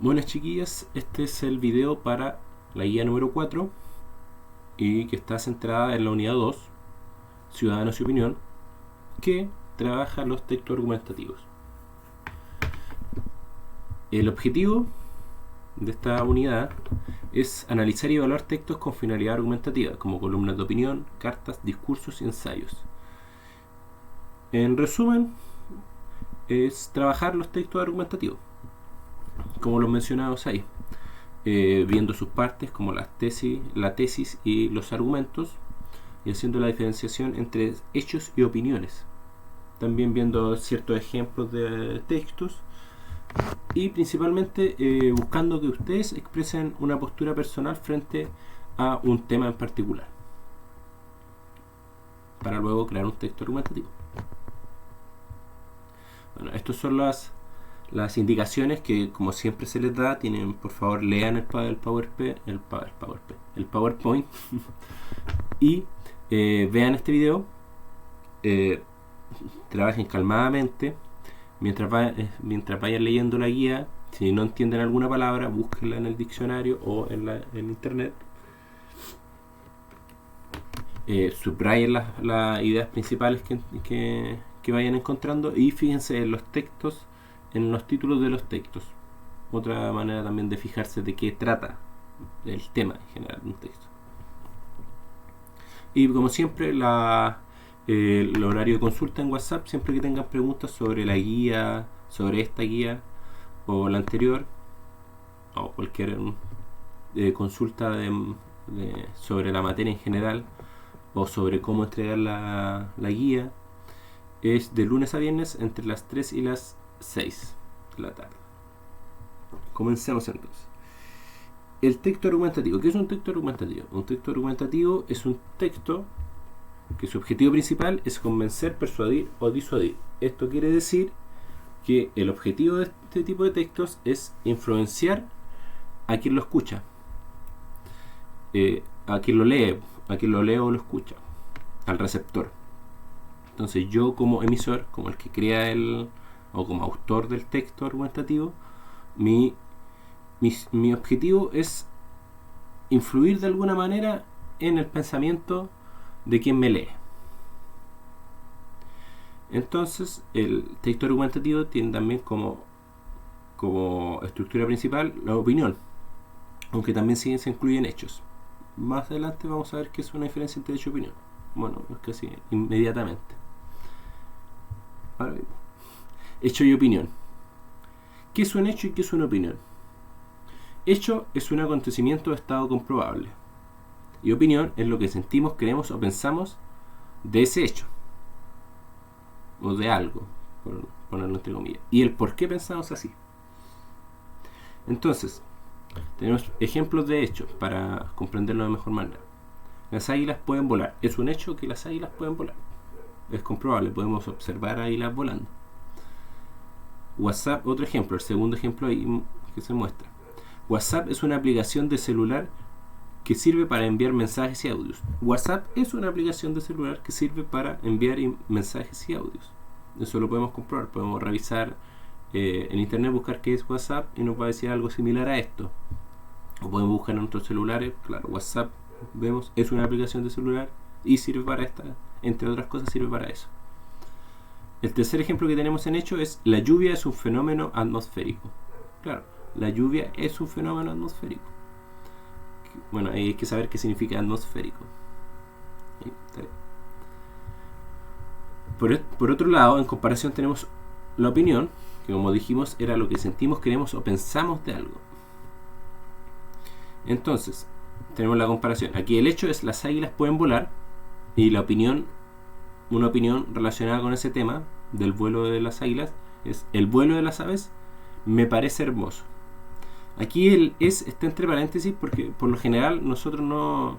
Buenas chiquillas, este es el video para la guía número 4 y que está centrada en la unidad 2, Ciudadanos y Opinión, que trabaja los textos argumentativos. El objetivo de esta unidad es analizar y evaluar textos con finalidad argumentativa, como columnas de opinión, cartas, discursos y ensayos. En resumen, es trabajar los textos argumentativos, como los mencionados ahí, viendo sus partes como la tesis y los argumentos, y haciendo la diferenciación entre hechos y opiniones. También viendo ciertos ejemplos de textos y principalmente buscando que ustedes expresen una postura personal frente a un tema en particular, para luego crear un texto argumentativo. Bueno, estas son las indicaciones que, como siempre se les da. Tienen, por favor, lean el PowerPoint y vean este video, trabajen calmadamente mientras vayan leyendo la guía. Si no entienden alguna palabra, búsquenla en el diccionario o en internet. Subrayen las ideas principales que vayan encontrando, y fíjense en los textos, en los títulos de los textos. Otra manera también de fijarse de qué trata el tema en general de un texto. Y como siempre, el horario de consulta en WhatsApp, siempre que tengan preguntas sobre la guía, sobre esta guía o la anterior, o cualquier consulta sobre la materia en general, o sobre cómo entregar la guía, es de lunes a viernes entre las 3 y las 6 de la tarde. Comencemos entonces. El texto argumentativo. ¿Qué es un texto argumentativo? Un texto argumentativo es un texto que su objetivo principal es convencer, persuadir o disuadir. Esto quiere decir que el objetivo de este tipo de textos es influenciar a quien lo escucha, a quien lo lee o lo escucha, al receptor. Entonces yo, como emisor, como el que crea o como autor del texto argumentativo, mi objetivo es influir de alguna manera en el pensamiento de quien me lee. Entonces el texto argumentativo tiene también como estructura principal la opinión, aunque también se incluyen hechos. Más adelante vamos a ver qué es una diferencia entre hecho y opinión. Bueno, es casi inmediatamente. Ahora mismo. Hecho y opinión. ¿Qué es un hecho y qué es una opinión? Hecho es un acontecimiento o estado comprobable, y opinión es lo que sentimos, creemos o pensamos de ese hecho o de algo, por ponerlo entre comillas, y el por qué pensamos así. Entonces, tenemos ejemplos de hechos para comprenderlo de mejor manera. Las águilas pueden volar. Es un hecho que las águilas pueden volar. Es comprobable, podemos observar águilas volando. WhatsApp, otro ejemplo, el segundo ejemplo ahí que se muestra. WhatsApp es una aplicación de celular que sirve para enviar mensajes y audios. WhatsApp es una aplicación de celular que sirve para enviar mensajes y audios. Eso lo podemos comprobar. Podemos revisar en internet, buscar qué es WhatsApp y nos va a decir algo similar a esto. O podemos buscar en nuestros celulares. Claro, WhatsApp, vemos, es una aplicación de celular y sirve para esta, entre otras cosas, sirve para eso. El tercer ejemplo que tenemos en hecho es: la lluvia es un fenómeno atmosférico. Claro, la lluvia es un fenómeno atmosférico. Bueno, hay que saber qué significa atmosférico. Por otro lado, en comparación, tenemos la opinión, que, como dijimos, era lo que sentimos, creemos o pensamos de algo. Entonces, tenemos la comparación. Aquí el hecho es: las águilas pueden volar, y la opinión, una opinión relacionada con ese tema del vuelo de las águilas, es: el vuelo de las aves me parece hermoso. Aquí el es está entre paréntesis porque por lo general nosotros no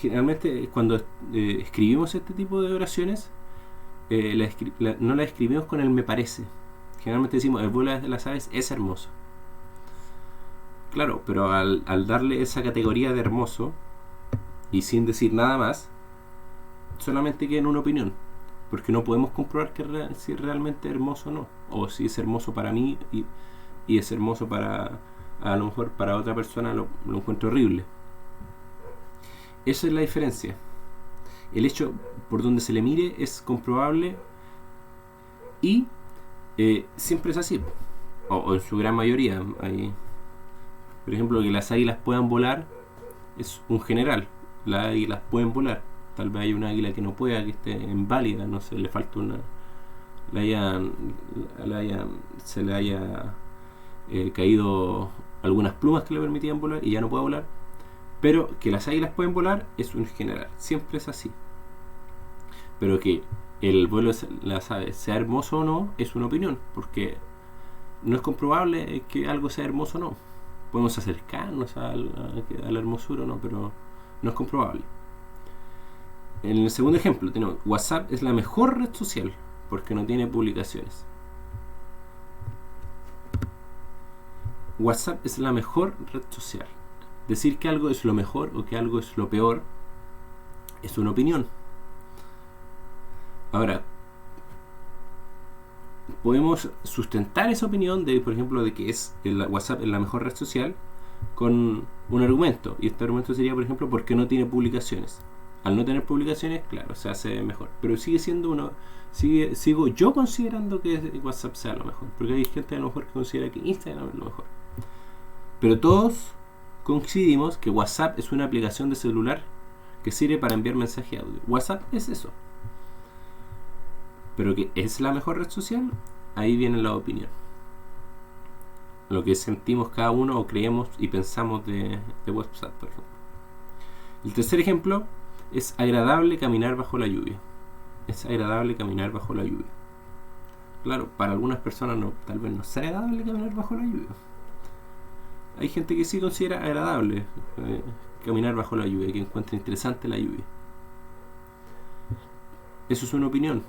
generalmente cuando escribimos este tipo de oraciones no la escribimos con el me parece. Generalmente decimos: el vuelo de las aves es hermoso. Claro, pero al darle esa categoría de hermoso y sin decir nada más, solamente queda en una opinión, porque no podemos comprobar si es realmente hermoso o no, o si es hermoso para mí y es hermoso para, a lo mejor para otra persona lo encuentro horrible. Esa es la diferencia. El hecho por donde se le mire es comprobable y siempre es así, o en su gran mayoría. Por ejemplo, que las águilas puedan volar es un general. Las águilas pueden volar. Tal vez haya una águila que no pueda, que esté inválida, no sé, le falta una. Se le haya caído algunas plumas que le permitían volar y ya no puede volar. Pero que las águilas pueden volar es un general. Siempre es así. Pero que el vuelo de las aves sea hermoso o no es una opinión, porque no es comprobable que algo sea hermoso o no. Podemos acercarnos a la hermosura o no, pero no es comprobable. En el segundo ejemplo tenemos WhatsApp es la mejor red social porque no tiene publicaciones. WhatsApp es la mejor red social. Decir que algo es lo mejor o que algo es lo peor es una opinión. Ahora, podemos sustentar esa opinión de, por ejemplo, de que WhatsApp es la mejor red social con un argumento. Y este argumento sería, por ejemplo, porque no tiene publicaciones. Al no tener publicaciones, claro, se hace mejor. Pero sigue siendo sigo yo considerando que WhatsApp sea lo mejor. Porque hay gente a lo mejor que considera que Instagram es lo mejor. Pero todos coincidimos que WhatsApp es una aplicación de celular que sirve para enviar mensaje audio. WhatsApp es eso. Pero que es la mejor red social, ahí viene la opinión. Lo que sentimos cada uno o creemos y pensamos de WhatsApp, por ejemplo. El tercer ejemplo es agradable caminar bajo la lluvia. Es agradable caminar bajo la lluvia. Claro, para algunas personas tal vez no sea agradable caminar bajo la lluvia. Hay gente que sí considera agradable caminar bajo la lluvia, que encuentra interesante la lluvia. Eso es una opinión.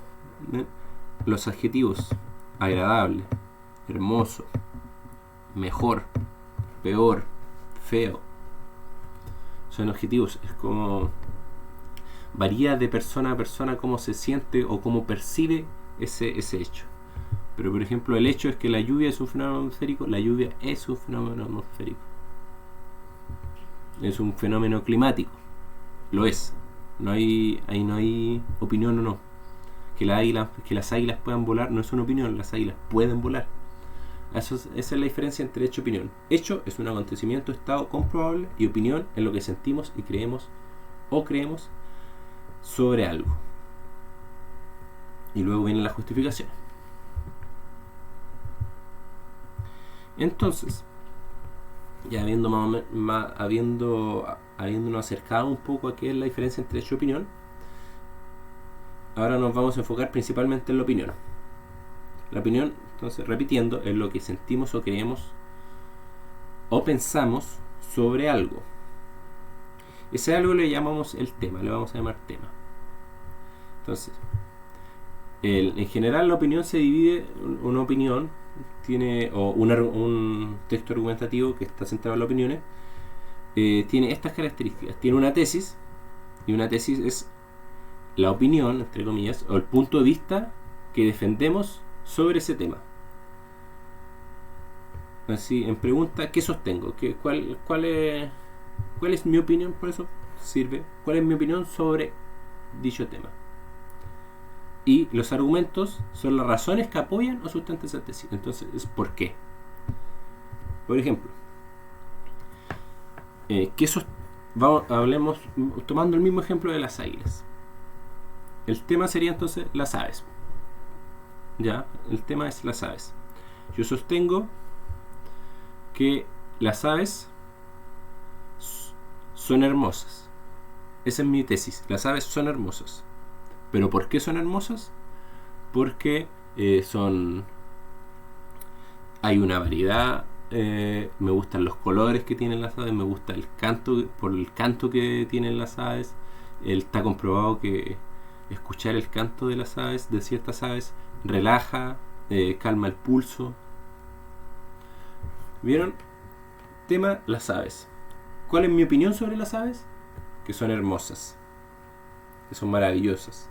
Los adjetivos agradable, hermoso, mejor, peor, feo son adjetivos. Es como varía de persona a persona cómo se siente o cómo percibe ese hecho. Pero por ejemplo, el hecho es que la lluvia es un fenómeno atmosférico. La lluvia es un fenómeno atmosférico. Es un fenómeno climático. Lo es. Ahí no hay opinión o no. Que las águilas puedan volar no es una opinión. Las águilas pueden volar. Esa es la diferencia entre hecho y opinión. Hecho es un acontecimiento, estado comprobable, y opinión es lo que sentimos y creemos sobre algo. Y luego viene la justificación. Entonces, ya habiéndonos acercado un poco a qué es la diferencia entre hecho y opinión, ahora nos vamos a enfocar principalmente en la opinión. La opinión, entonces, repitiendo, es lo que sentimos o creemos o pensamos sobre algo. Ese algo le llamamos el tema, le vamos a llamar tema. Entonces, en general la opinión se divide, una opinión tiene, o un texto argumentativo que está centrado en las opiniones, tiene estas características. Tiene una tesis, y una tesis es la opinión, entre comillas, o el punto de vista que defendemos sobre ese tema. Así, en pregunta, ¿qué sostengo? ¿Cuál es mi opinión? Por eso sirve. ¿Cuál es mi opinión sobre dicho tema? Y los argumentos son las razones que apoyan o sustentan esa tesis. Entonces, es ¿por qué? Por ejemplo, hablemos tomando el mismo ejemplo de las águilas. El tema sería entonces las aves. Ya, el tema es las aves. Yo sostengo que las aves son hermosas. Esa es mi tesis. Las aves son hermosas. ¿Pero por qué son hermosas? Porque hay una variedad. Me gustan los colores que tienen las aves. Me gusta el canto, por el canto que tienen las aves. Está comprobado que escuchar el canto de las aves, de ciertas aves, relaja, calma el pulso. ¿Vieron? Tema, las aves. ¿Cuál es mi opinión sobre las aves? Que son hermosas, que son maravillosas.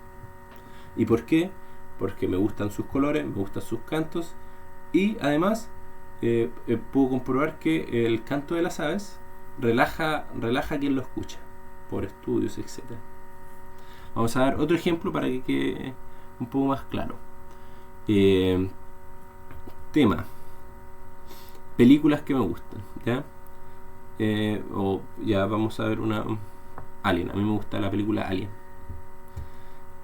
¿Y por qué? Porque me gustan sus colores, me gustan sus cantos y además puedo comprobar que el canto de las aves relaja a quien lo escucha por estudios, etcétera. Vamos a dar otro ejemplo para que quede un poco más claro. Tema: películas que me gustan, ¿ya? O ya vamos a ver una Alien. A mí me gusta la película Alien.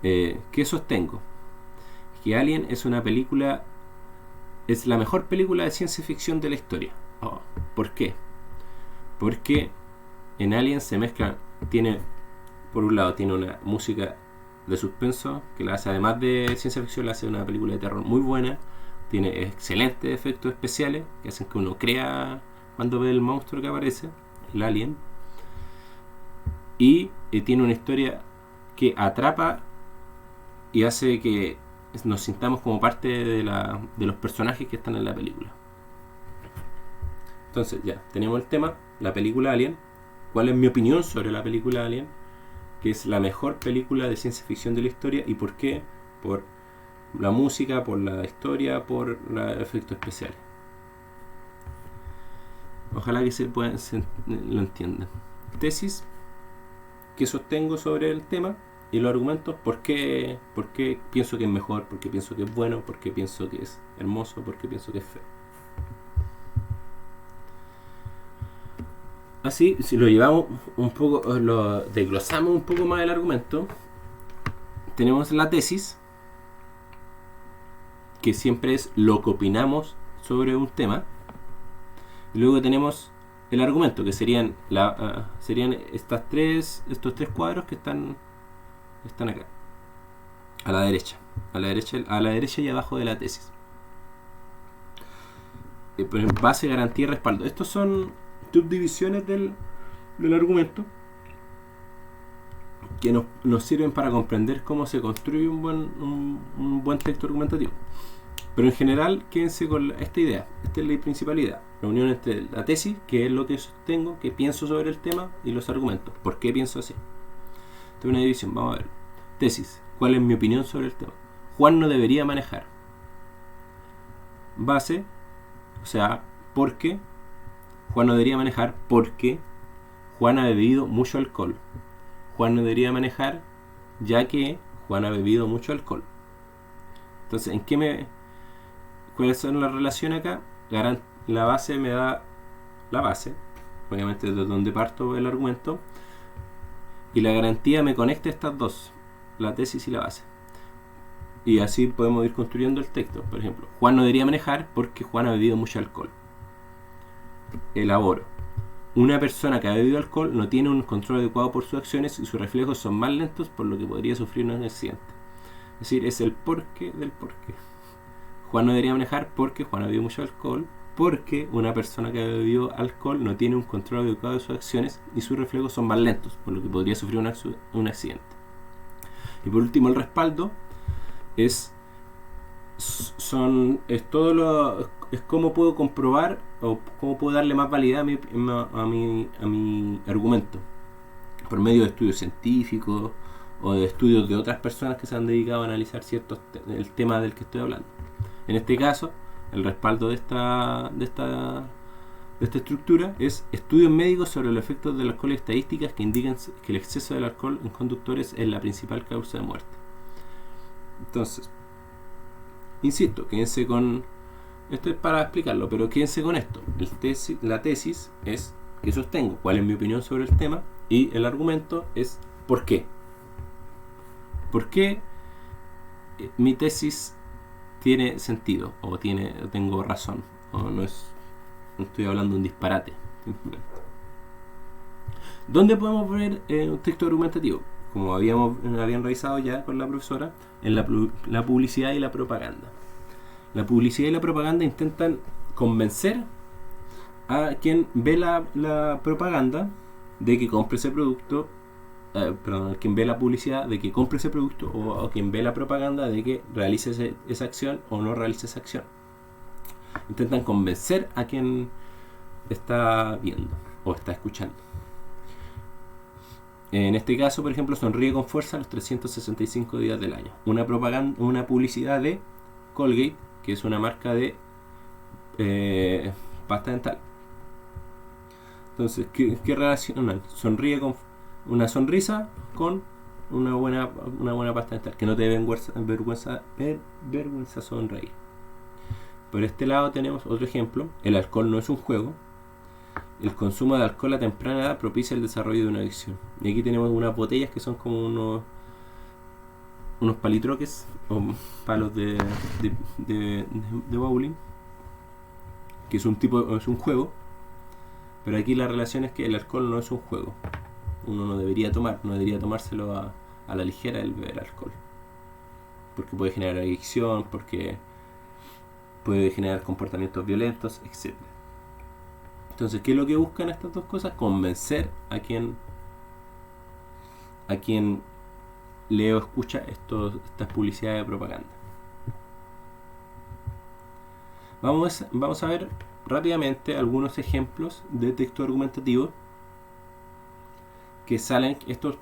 ¿Qué sostengo? Que Alien es una película, es la mejor película de ciencia ficción de la historia. ¿Por qué? Porque en Alien se mezcla, por un lado tiene una música de suspenso que la hace, además de ciencia ficción, la hace una película de terror muy buena. Tiene excelentes efectos especiales que hacen que uno crea cuando ve el monstruo que aparece, el alien. Y tiene una historia que atrapa y hace que nos sintamos como parte de los personajes que están en la película. Entonces ya, tenemos el tema, la película Alien. ¿Cuál es mi opinión sobre la película Alien? Que es la mejor película de ciencia ficción de la historia. ¿Y por qué? Por la música, por la historia, por los efectos especiales. Ojalá que lo entiendan. Tesis que sostengo sobre el tema y los argumentos. ¿Por qué pienso que es mejor? ¿Por qué pienso que es bueno? ¿Por qué pienso que es hermoso? ¿Por qué pienso que es feo? Así, si lo llevamos un poco, lo desglosamos un poco más el argumento, tenemos la tesis, que siempre es lo que opinamos sobre un tema. Y luego tenemos el argumento, que serían estos tres cuadros que están acá, a la derecha y abajo de la tesis. Base, garantía y respaldo. Estos son subdivisiones del argumento que nos sirven para comprender cómo se construye un buen texto argumentativo. Pero en general, quédense con esta idea. Esta es la principal idea. La unión entre la tesis, que es lo que sostengo, que pienso sobre el tema, y los argumentos. ¿Por qué pienso así? Esta es una división. Vamos a ver. Tesis. ¿Cuál es mi opinión sobre el tema? Juan no debería manejar. Base. O sea, ¿por qué? Juan no debería manejar porque Juan ha bebido mucho alcohol. Juan no debería manejar ya que Juan ha bebido mucho alcohol. Entonces, ¿cuáles son las relaciones acá? La base me da la base, obviamente desde donde parto el argumento, y la garantía me conecta estas dos, la tesis y la base. Y así podemos ir construyendo el texto. Por ejemplo, Juan no debería manejar porque Juan ha bebido mucho alcohol. Elaboro. Una persona que ha bebido alcohol no tiene un control adecuado por sus acciones y sus reflejos son más lentos, por lo que podría sufrir un accidente. Es decir, es el porqué del porqué. Juan no debería manejar porque Juan ha bebido mucho alcohol, porque una persona que ha bebido alcohol no tiene un control adecuado de sus acciones y sus reflejos son más lentos, por lo que podría sufrir un accidente. Y por último, el respaldo es cómo puedo comprobar o cómo puedo darle más validez a mi argumento por medio de estudios científicos o de estudios de otras personas que se han dedicado a analizar el tema del que estoy hablando. En este caso, el respaldo de esta estructura es estudios médicos sobre los efectos del alcohol y estadísticas que indican que el exceso del alcohol en conductores es la principal causa de muerte. Entonces, insisto, quédense con esto, es para explicarlo, pero quédense con esto. La tesis es que sostengo cuál es mi opinión sobre el tema, y el argumento es por qué. ¿Por qué mi tesis tiene sentido o tengo razón? O no estoy hablando un disparate. ¿Dónde podemos ver un texto argumentativo? Como habían revisado ya con la profesora, en la publicidad y la propaganda. La publicidad y la propaganda intentan convencer a quien ve la propaganda de que compre ese producto, quien ve la publicidad de que compre ese producto, o quien ve la propaganda de que realice esa acción o no realice esa acción. Intentan convencer a quien está viendo o está escuchando. En este caso, por ejemplo, sonríe con fuerza los 365 días del año. Una propaganda, una publicidad de Colgate, que es una marca de pasta dental. Entonces, ¿qué relacionan? Sonríe con una sonrisa con una buena pasta dental, que no te dé vergüenza sonreír. Por este lado tenemos otro ejemplo: el alcohol no es un juego. El consumo de alcohol a temprana edad propicia el desarrollo de una adicción. Y aquí tenemos unas botellas que son como unos palitroques o palos de bowling, que es un juego. Pero aquí la relación es que el alcohol no es un juego. Uno no debería tomárselo a la ligera el beber alcohol, porque puede generar adicción, porque puede generar comportamientos violentos, etc. Entonces, ¿qué es lo que buscan estas dos cosas? Convencer a quien lee o escucha estas publicidades de propaganda. Vamos a ver rápidamente algunos ejemplos de texto argumentativo que salen. Estos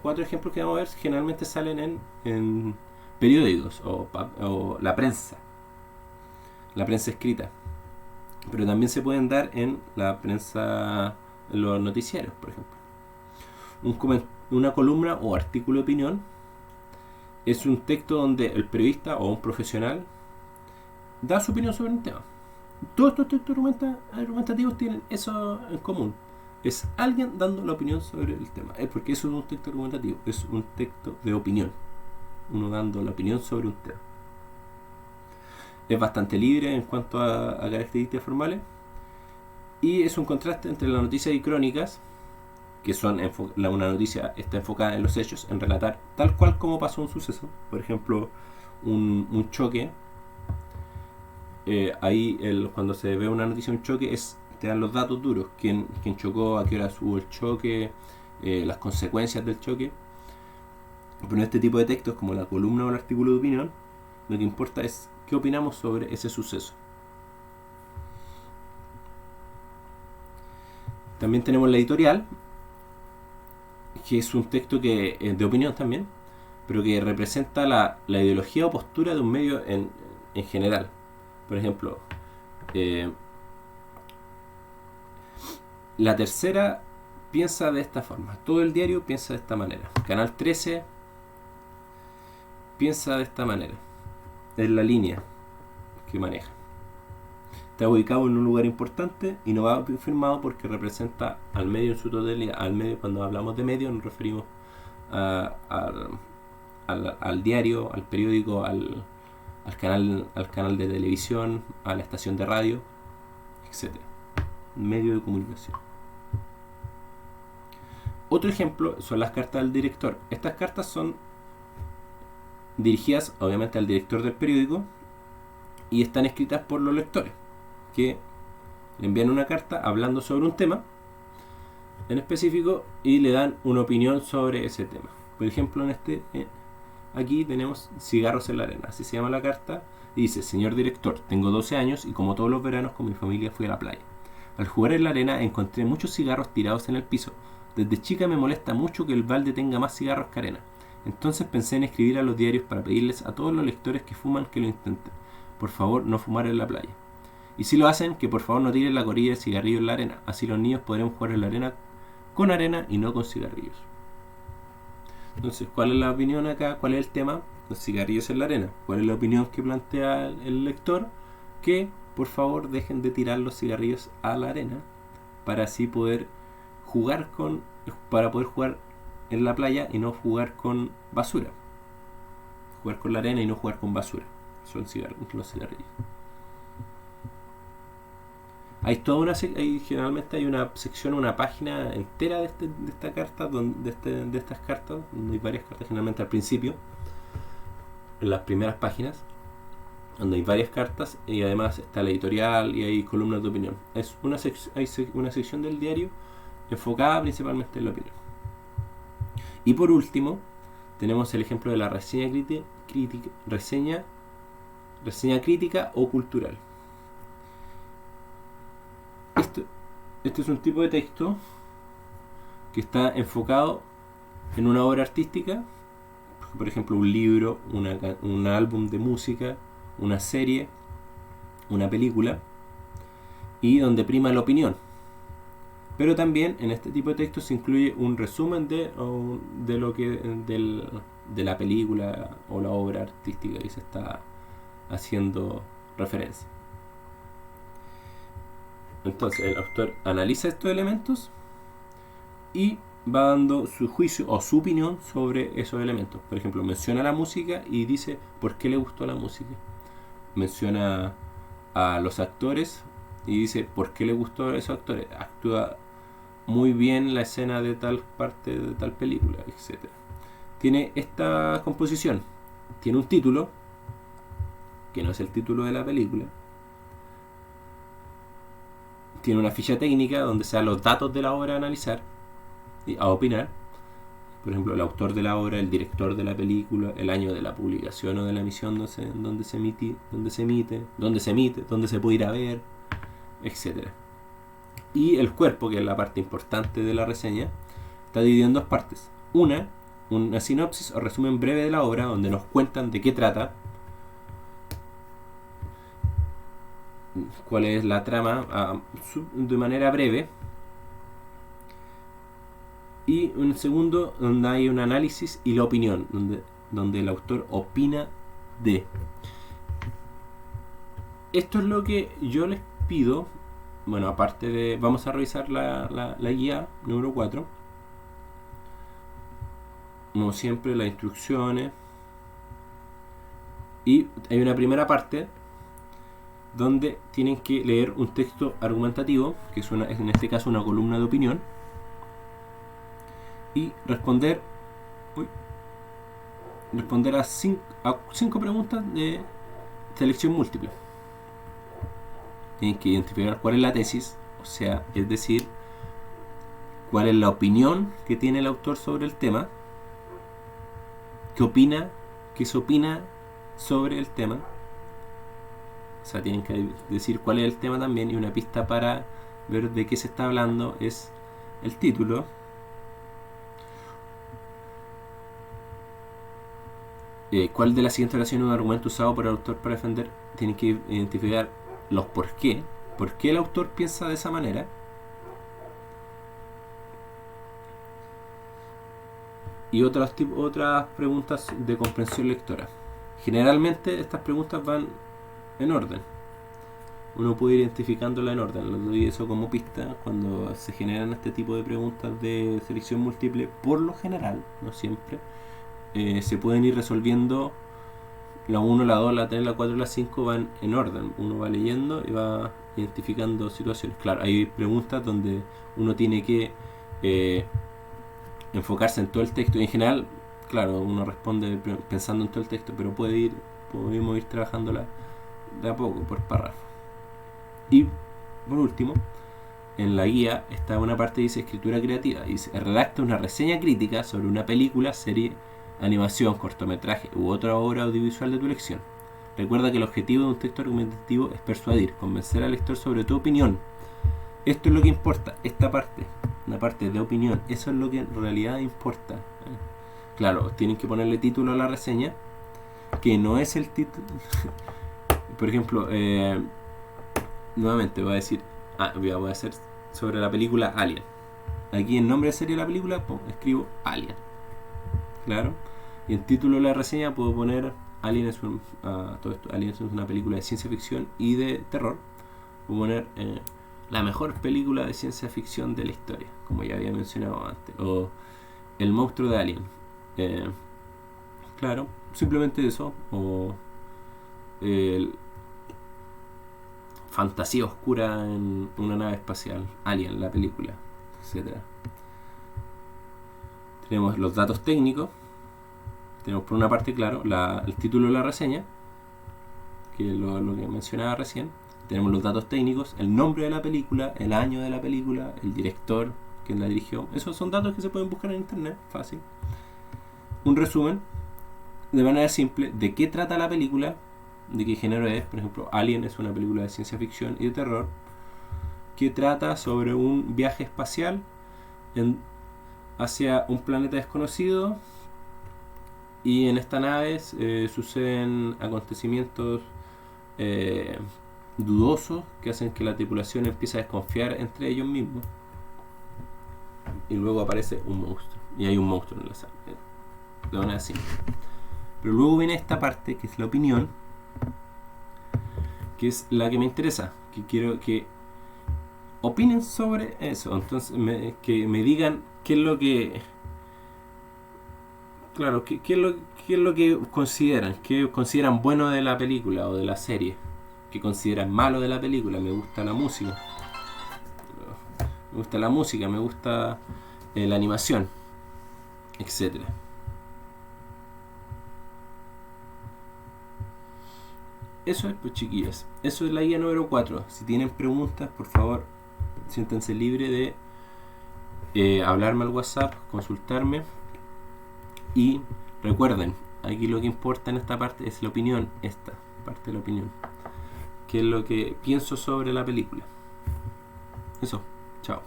4 ejemplos que vamos a ver generalmente salen en periódicos o la prensa escrita, pero también se pueden dar en la prensa, en los noticiarios, por ejemplo. Una columna o artículo de opinión es un texto donde el periodista o un profesional da su opinión sobre un tema. Todos estos textos argumentativos tienen eso en común: es alguien dando la opinión sobre el tema. Es porque eso es un texto argumentativo, es un texto de opinión, uno dando la opinión sobre un tema. Es bastante libre en cuanto a características formales, y es un contraste entre la noticia y crónicas, que son una noticia está enfocada en los hechos, en relatar tal cual como pasó un suceso. Por ejemplo, un choque. Ahí cuando se ve una noticia de un choque, te dan los datos duros: quién chocó, a qué hora hubo el choque, las consecuencias del choque. Pero en este tipo de textos, como la columna o el artículo de opinión, lo que importa es qué opinamos sobre ese suceso. También tenemos la editorial, que es un texto que es de opinión también, pero que representa la ideología o postura de un medio en general. Por ejemplo, La Tercera piensa de esta forma, todo el diario piensa de esta manera, Canal 13 piensa de esta manera. Es la línea que maneja. Está ubicado en un lugar importante y no va firmado porque representa al medio en su totalidad. Al medio, cuando hablamos de medio, nos referimos al diario, al periódico, al canal de televisión, a la estación de radio, etc. Medio de comunicación. Otro ejemplo son las cartas del director. Estas cartas son dirigidas obviamente al director del periódico y están escritas por los lectores, que le envían una carta hablando sobre un tema en específico y le dan una opinión sobre ese tema. Por ejemplo, aquí tenemos cigarros en la arena, así se llama la carta, y dice: señor director, tengo 12 años y como todos los veranos con mi familia fui a la playa. Al jugar en la arena encontré muchos cigarros tirados en el piso. Desde chica me molesta mucho que el balde tenga más cigarros que arena. Entonces pensé en escribir a los diarios para pedirles a todos los lectores que fuman que lo intenten. Por favor, no fumar en la playa. Y si lo hacen, que por favor no tiren la colilla de cigarrillo en la arena. Así los niños podrán jugar en la arena con arena y no con cigarrillos. Entonces, ¿cuál es la opinión acá? ¿Cuál es el tema? Los cigarrillos en la arena. ¿Cuál es la opinión que plantea el lector? Que por favor dejen de tirar los cigarrillos a la arena para así poder jugar en la playa y no jugar con basura. Jugar con la arena y no jugar con basura. Son los cigarrillos. Generalmente hay una sección, una página entera de esta carta, de estas cartas, donde hay varias cartas, generalmente al principio, en las primeras páginas, donde hay varias cartas, y además está la editorial y hay columnas de opinión. Es hay una sección del diario enfocada principalmente en la opinión. Y por último, tenemos el ejemplo de la reseña crítica o cultural. Este es un tipo de texto que está enfocado en una obra artística, por ejemplo un libro, un álbum de música, una serie, una película, y donde prima la opinión. Pero también en este tipo de textos se incluye un resumen de la película o la obra artística que se está haciendo referencia. Entonces el autor analiza estos elementos y va dando su juicio o su opinión sobre esos elementos. Por ejemplo, menciona la música y dice por qué le gustó la música. Menciona a los actores y dice por qué le gustó a esos actores. Actúa muy bien la escena de tal parte de tal película, etc. Tiene esta composición. Tiene un título, que no es el título de la película. Tiene una ficha técnica donde se dan los datos de la obra a analizar y a opinar. Por ejemplo, el autor de la obra, el director de la película, el año de la publicación o de la emisión donde se emite, donde se puede ir a ver, etc. Y el cuerpo, que es la parte importante de la reseña, está dividido en dos partes. Una sinopsis o resumen breve de la obra, donde nos cuentan de qué trata, cuál es la trama de manera breve. Y un segundo, donde hay un análisis y la opinión, donde el autor opina de. Esto es lo que yo les pido. Bueno, aparte de... Vamos a revisar la guía número 4. Como siempre, las instrucciones. Y hay una primera parte donde tienen que leer un texto argumentativo, que es en este caso una columna de opinión, y responder a 5 preguntas de selección múltiple. Tienen que identificar cuál es la tesis, o sea, es decir, cuál es la opinión que tiene el autor sobre el tema, qué se opina sobre el tema. O sea, tienen que decir cuál es el tema también, y una pista para ver de qué se está hablando es el título. ¿Cuál de las siguientes oraciones es un argumento usado por el autor para defender? Tienen que identificar los por qué el autor piensa de esa manera, y otras preguntas de comprensión lectora. Generalmente estas preguntas van en orden, uno puede ir identificándola en orden. Les doy eso como pista cuando se generan este tipo de preguntas de selección múltiple. Por lo general, no siempre, se pueden ir resolviendo. La 1, la 2, la 3, la 4 y la 5 van en orden. Uno va leyendo y va identificando situaciones. Claro, hay preguntas donde uno tiene que enfocarse en todo el texto. Y en general, claro, uno responde pensando en todo el texto, pero podemos ir trabajándola de a poco, por párrafo. Y por último, en la guía está una parte que dice escritura creativa. Dice: redacta una reseña crítica sobre una película, serie, animación, cortometraje u otra obra audiovisual de tu elección. Recuerda que el objetivo de un texto argumentativo es persuadir, convencer al lector sobre tu opinión. Esto es lo que importa, esta parte, una parte de opinión, eso es lo que en realidad importa. Claro, tienen que ponerle título a la reseña, que no es el título. Por ejemplo, nuevamente voy a decir, voy a hacer sobre la película Alien. Aquí en nombre de serie de la película escribo Alien. Claro. Y en título de la reseña puedo poner Alien es una película de ciencia ficción y de terror. Puedo poner la mejor película de ciencia ficción de la historia, como ya había mencionado antes, o El monstruo de Alien. Claro, simplemente eso, o fantasía oscura en una nave espacial, Alien, la película, etc. Tenemos los datos técnicos. Tenemos por una parte, claro, el título de la reseña, que es lo que mencionaba recién. Tenemos los datos técnicos, el nombre de la película, el año de la película, el director, quien la dirigió. Esos son datos que se pueden buscar en internet, fácil. Un resumen, de manera simple, de qué trata la película, de qué género es. Por ejemplo, Alien es una película de ciencia ficción y de terror que trata sobre un viaje espacial hacia un planeta desconocido, y en esta nave suceden acontecimientos dudosos que hacen que la tripulación empiece a desconfiar entre ellos mismos, y luego aparece un monstruo, y hay un monstruo en la sala de una así. Pero luego viene esta parte que es la opinión, que es la que me interesa, que quiero que opinen sobre eso. Entonces que me digan qué es lo que, claro, qué es lo que consideran, qué consideran bueno de la película o de la serie, qué consideran malo de la película. Me gusta la música, me gusta la animación, etcétera. Eso es, pues, chiquillas. Eso es la guía número 4. Si tienen preguntas, por favor, siéntanse libres de hablarme al WhatsApp, consultarme. Y recuerden, aquí lo que importa en esta parte es la opinión, esta parte de la opinión. ¿Qué es lo que pienso sobre la película? Eso, chao.